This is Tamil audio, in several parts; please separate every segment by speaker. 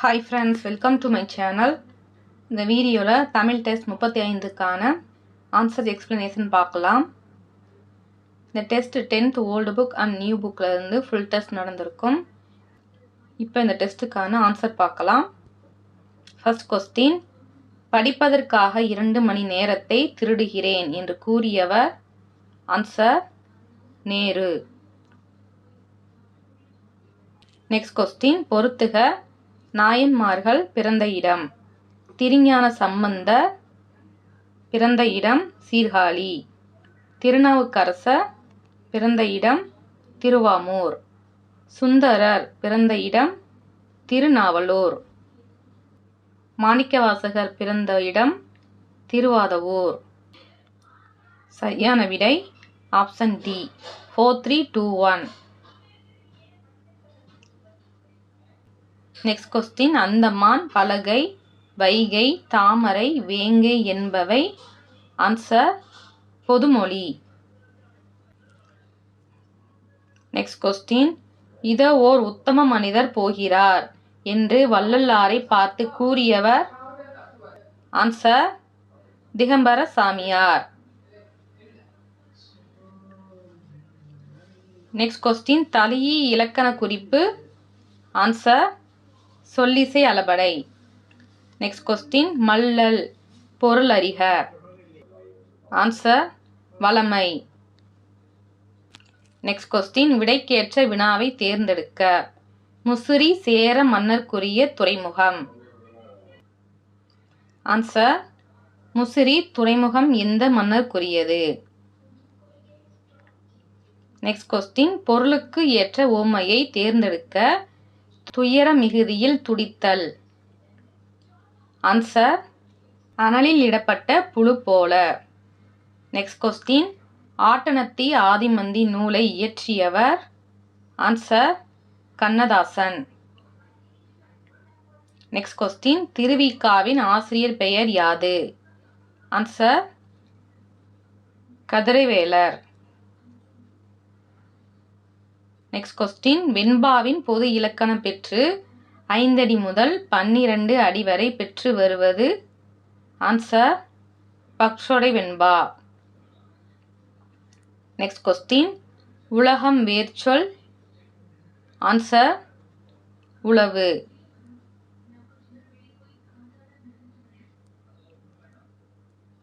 Speaker 1: Hi friends, welcome to my channel. இந்த வீடியோவில் தமிழ் டெஸ்ட் 35க்கான ஆன்சர் எக்ஸ்பிளனேஷன் பார்க்கலாம். இந்த test 10th old book and new புக்கில் இருந்து ஃபுல் டெஸ்ட் நடந்திருக்கும். இப்போ இந்த டெஸ்ட்டுக்கான ஆன்சர் பார்க்கலாம். ஃபர்ஸ்ட் கொஸ்டின், படிப்பதற்காக 2 மணி நேரத்தை திருடுகிறேன் என்று கூறியவர். ஆன்சர் நேரு. நெக்ஸ்ட் கொஸ்டின், பொறுத்துக. நாயன்மார்கள் பிறந்த இடம். திருஞான சம்பந்தர் பிறந்த இடம் சீர்காழி. திருநாவுக்கரசர் பிறந்த இடம் திருவாமூர். சுந்தரர் பிறந்த இடம் திருநாவலூர். மாணிக்கவாசகர் பிறந்த இடம் திருவாதவூர். சரியான விடை option D 4321. Next question, Andaman, பலகை, வைகை, தாமரை, வேங்கை என்பவை. ஆன்சர் பொதுமொழி. நெக்ஸ்ட் கொஸ்டின், இதோ ஓர் உத்தம மனிதர் போகிறார் என்று வள்ளலாரை பார்த்து கூறியவர். ஆன்சர் திகம்பர சாமியார். நெக்ஸ்ட் கொஸ்டின், தளியி இலக்கண குறிப்பு. ஆன்சர் சொல்லிசை அளபடை. நெக்ஸ்ட் கொஸ்டின், மல்லல் பொருள் அறிக. ஆன்சர் வளமை. நெக்ஸ்ட் கொஸ்டின், விடைக்கேற்ற வினாவை தேர்ந்தெடுக்க. முசிறி சேர மன்னர்க்குரிய துறைமுகம். ஆன்சர் முசிறி துறைமுகம் எந்த மன்னர்க்குரியது? நெக்ஸ்ட் கொஸ்டின், பொருளுக்கு ஏற்ற உவமையை தேர்ந்தெடுக்க. துயர மிகுதியில் துடித்தல். ஆன்சர் அனலில் இடப்பட்ட புழு போல. நெக்ஸ்ட் கொஸ்டின், ஆட்டனத்தி ஆதிமந்தி நூலை இயற்றியவர். ஆன்சர் கண்ணதாசன். நெக்ஸ்ட் கொஸ்டின், திருவிக்காவின் ஆசிரியர் பெயர் யாது? ஆன்சர் கதிரவேலர். நெக்ஸ்ட் கொஸ்டின், வெண்பாவின் பொது இலக்கணம் பெற்று 5 அடி முதல் 12 அடி வரை பெற்று வருவது. ஆன்சர் பக்ஷோடை வெண்பா. நெக்ஸ்ட் கொஸ்டின், உலகம் வேர்ச்சொல். ஆன்சர் உளவு.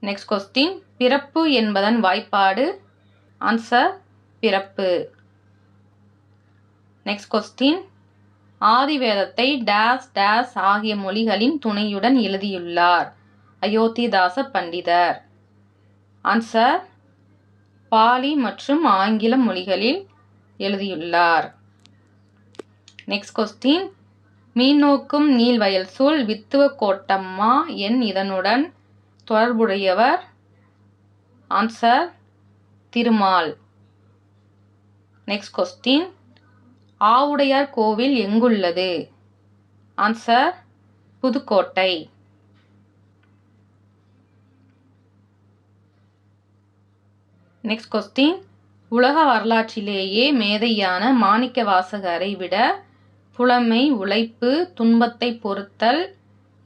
Speaker 1: நெக்ஸ்ட் கொஸ்டின், பிறப்பு என்பதன் வாய்ப்பாடு. ஆன்சர் பிறப்பு. நெக்ஸ்ட் கொஸ்டின், ஆதிவேதத்தை டேஸ் டேஸ் ஆகிய மொழிகளின் துணையுடன் எழுதியுள்ளார் அயோத்திதாச பண்டிதர். ஆன்சர் பாலி மற்றும் ஆங்கில மொழிகளில் எழுதியுள்ளார். நெக்ஸ்ட் கொஸ்டின், மீனோக்கும் நீள்வயல் சூழ் வித்துவ கோட்டம்மா என் இதனுடன் தொடர்புடையவர். Answer Thirumal. Next question, Avudaiyar கோவில் எங்குள்ளது? ஆன்சர் புதுக்கோட்டை. நெக்ஸ்ட் கொஸ்டின், உலக வரலாற்றிலேயே மேதையான மாணிக்கவாசகரை விட புலமை, உழைப்பு, துன்பத்தை பொறுத்தல்,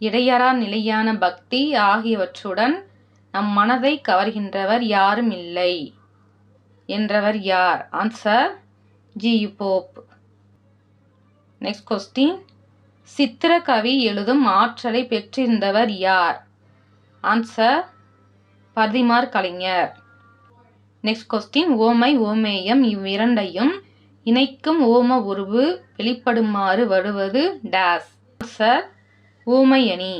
Speaker 1: இடையறா நிலையான பக்தி ஆகியவற்றுடன் நம் மனதை கவர்கின்றவர் யாரும் இல்லை என்றவர் யார்? Answer GU. Pope. Next question, சித்திரக்கவி எழுதும் ஆற்றலை பெற்றிருந்தவர் யார்? Answer Parithimar Kalaignar. Next question, உவமை, உவமேயம் இவ்விரண்டையும் இணைக்கும் உவம உருவு வெளிப்படுமாறு வருவது டேஸ். ஆன்சர் உவமையணி.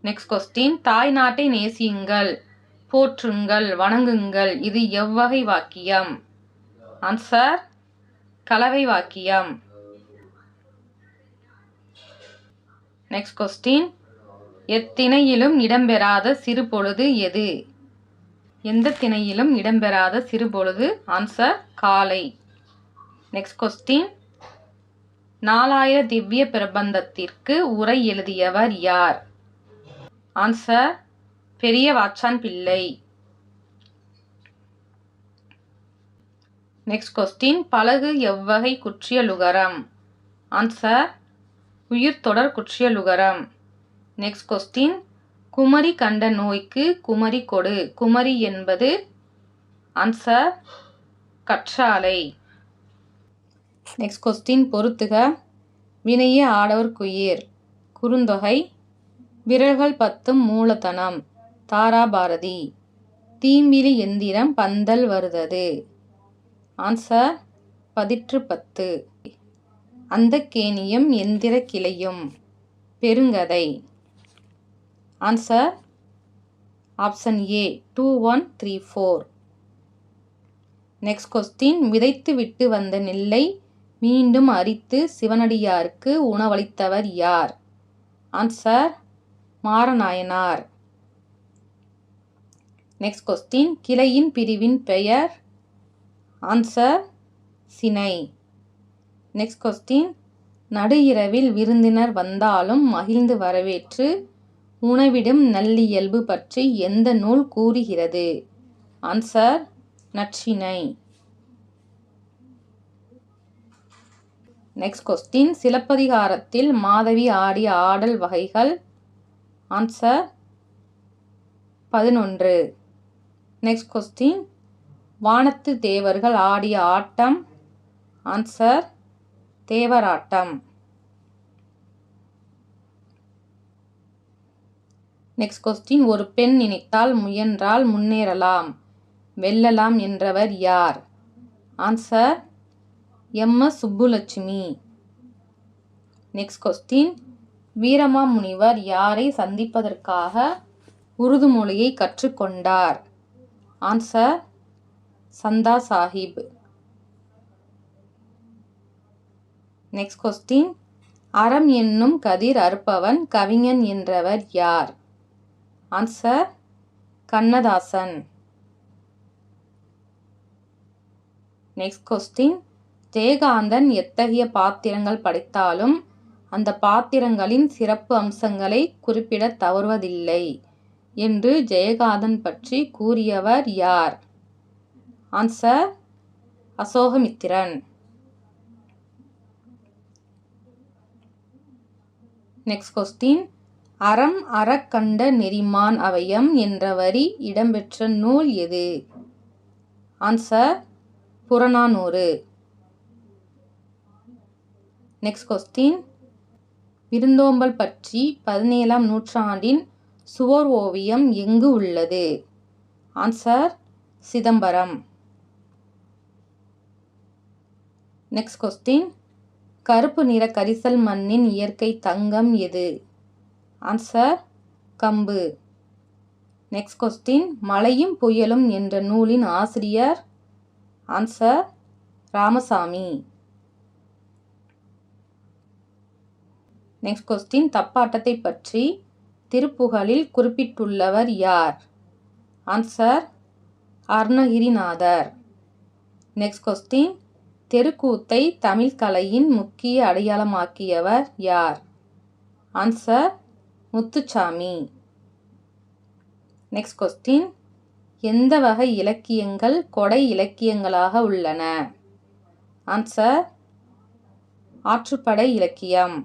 Speaker 1: நெக்ஸ்ட் கொஸ்டின், தாய் நாட்டை நேசியுங்கள், போற்றுங்கள், வணங்குங்கள் இது எவ்வகை வாக்கியம்? ஆன்சர் கலவை வாக்கியம். நெக்ஸ்ட் கொஸ்டின், எத்திணையிலும் இடம்பெறாத சிறு பொழுது எது? எந்த திணையிலும் இடம்பெறாத சிறு பொழுது? ஆன்சர் காலை. நெக்ஸ்ட் கொஸ்டின், 4000 திவ்ய பிரபந்தத்திற்கு உரை எழுதியவர் யார்? ஆன்சர் பெரிய வாச்சான் பிள்ளை. நெக்ஸ்ட் கொஸ்டின், பலகு எவ்வகை குற்றியலுகரம்? ஆன்சர் உயிர் தொடர் குற்றியலுகரம். நெக்ஸ்ட் கொஸ்டின், குமரி கண்ட நோய்க்கு குமரி கொடு. குமரி என்பது ஆன்சர் கற்றாழை. நெக்ஸ்ட் கொஸ்டின், பொறுத்துக. வினையே ஆடவர்க்குயிர். குறுந்தொகை. விரல்கள் 10 மூலதனம். தாராபாரதி. தீம்பிலி எந்திரம் பந்தல் வருதது. ஆன்சர் பதிற்று 10. அந்தக்கேணியும் எந்திர கிளையும். பெருங்கதை. Answer option A 2, 1, 3, 4. Next question, விதைத்து விட்டு வந்த நெல்லை மீண்டும் அரித்து சிவனடியாருக்கு உணவளித்தவர் யார்? ஆன்சர் மாரநாயனார். நெக்ஸ்ட் கொஸ்டின், கிளையின் பிரிவின் பெயர்? ஆன்சர் சினை. நெக்ஸ்ட் கொஸ்டின், நடு இரவில் விருந்தினர் வந்தாலும் மகிழ்ந்து வரவேற்று உணவிடும் நல்லியல்பு பற்றி எந்த நூல் கூறுகிறது? ஆன்சர் நற்றிணை. நெக்ஸ்ட் கொஸ்டின், சிலப்பதிகாரத்தில் மாதவி ஆடிய ஆடல் வகைகள்? ஆன்சர் 11. நெக்ஸ்ட் கொஸ்டின், வானத்து தேவர்கள் ஆடிய ஆட்டம்? ஆன்சர் தேவராட்டம். நெக்ஸ்ட் கொஸ்டின், ஒரு பெண் நினைத்தால் முயன்றால் முன்னேறலாம் வெல்லலாம் என்றவர் யார்? Answer MS. Subbulakshmi. Next question, Veeramamunivar யாரை சந்திப்பதற்காக உருது மொழியை கற்றுக்கொண்டார்? ஆன்சர் சந்தா சாஹிப். நெக்ஸ்ட் கொஸ்டின், அறம் என்னும் கதிர் அறுப்பவன் கவிஞன் என்றவர் யார்? Answer Kannadasan. Next question, Jayakanthan எத்தகைய பாத்திரங்கள் படைத்தாலும் அந்த பாத்திரங்களின் சிறப்பு அம்சங்களை குறிப்பிட தவறுவதில்லை என்று ஜெயகாந்தன் பற்றி கூறியவர் யார்? ஆன்சர் அசோகமித்திரன். நெக்ஸ்ட் கொஸ்டின், அறம் அறக்கண்ட நெறிமான் அவயம் என்ற வரி இடம்பெற்ற நூல் எது? ஆன்சர் புறநானூறு. நெக்ஸ்ட் கொஸ்டின், விருந்தோம்பல் பற்றி 17ஆம் நூற்றாண்டின் சுவர் ஓவியம் எங்கு உள்ளது? ஆன்சர் சிதம்பரம். நெக்ஸ்ட் கொஸ்டின், கருப்பு நிற கரிசல் மண்ணின் இயற்கை தங்கம் எது? ஆன்சர் கம்பு. நெக்ஸ்ட் கொஸ்டின், மழையும் புயலும் என்ற நூலின் ஆசிரியர்? ஆன்சர் ராமசாமி. நெக்ஸ்ட் கொஸ்டின், தப்பாட்டத்தை பற்றி திருப்புகழில் குறிப்பிட்டுள்ளவர் யார்? ஆன்சர் அருணகிரிநாதர். நெக்ஸ்ட் கொஸ்டின், தெருக்கூத்தை தமிழ் கலையின் முக்கிய அடையாளமாக்கியவர் யார்? ஆன்சர் முத்துச்சாமி. நெக்ஸ்ட் கொஸ்டின், எந்த வகை இலக்கியங்கள் கொடை இலக்கியங்களாக உள்ளன? ஆன்சர் ஆற்றுப்படை இலக்கியம்.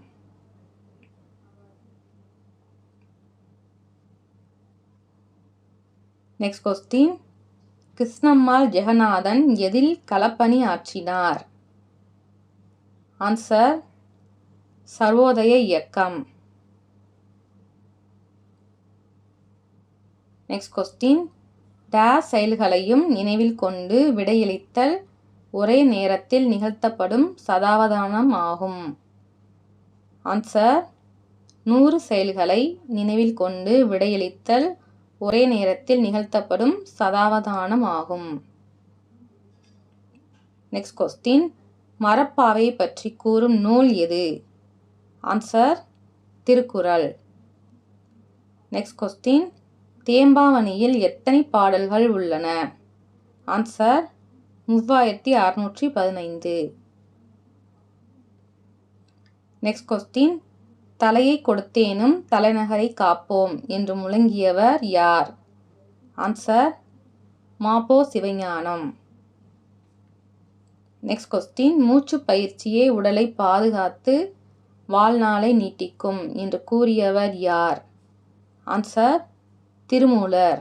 Speaker 1: நெக்ஸ்ட் கொஸ்டின், கிருஷ்ணம்மாள் ஜெகநாதன் எதில் களப்பணி ஆற்றினார்? ஆன்சர் சர்வோதய இயக்கம். நெக்ஸ்ட் கொஸ்டின், டேஸ் செயல்களையும் நினைவில் கொண்டு விடையளித்தல் ஒரே நேரத்தில் நிகழ்த்தப்படும் சதாவதானம் ஆகும்? ஆன்சர் 100 செயல்களை நினைவில் கொண்டு விடையளித்தல் ஒரே நேரத்தில் நிகழ்த்தப்படும் சதாவதானம் ஆகும். நெக்ஸ்ட் கொஸ்டின், மரப்பாவை பற்றி கூறும் நூல் எது? ஆன்சர் திருக்குறள். நெக்ஸ்ட் கொஸ்டின், தேம்பாவணியில் எத்தனை பாடல்கள் உள்ளன? ஆன்சர் 3615. நெக்ஸ்ட் கொஸ்டின், தலையை கொடுத்தேனும் தலைநகரை காப்போம் என்று முழங்கியவர் யார்? Answer Ma Po Sivagnanam. Next question, மூச்சு பயிற்சியே உடலை பாதுகாத்து வாழ்நாளை நீட்டிக்கும் என்று கூறியவர் யார்? ஆன்சர் திருமூலர்.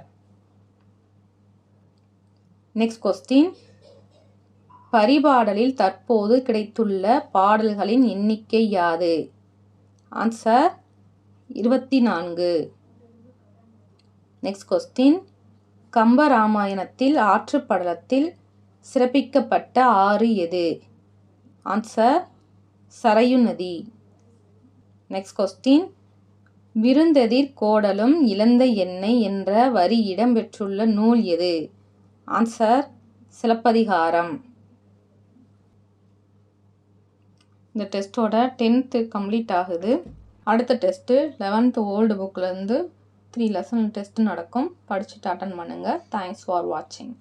Speaker 1: Next question. பரிபாடலில் தற்போது கிடைத்துள்ள பாடல்களின் எண்ணிக்கை யாது? ஆன்சர் 24. Next question. கம்பராமாயணத்தில் ஆற்றுப்படலத்தில் சிறப்பிக்கப்பட்ட ஆறு எது? ஆன்சர் சரையு நதி. Next question. விருந்தெதிர் கோடலும் இழந்த எண்ணெய் என்ற வரி இடம்பெற்றுள்ள நூல் எது? ஆன்சர் சிலப்பதிகாரம். இந்த டெஸ்ட்டோட 10th கம்ப்ளீட் ஆகுது. அடுத்த டெஸ்ட்டு 11th ஓல்டு புக்கிலேருந்து 3 லெசன் டெஸ்ட் நடக்கும். படிச்சுட்டு அட்டன் பண்ணுங்கள். தேங்க்ஸ் ஃபார் வாட்சிங்.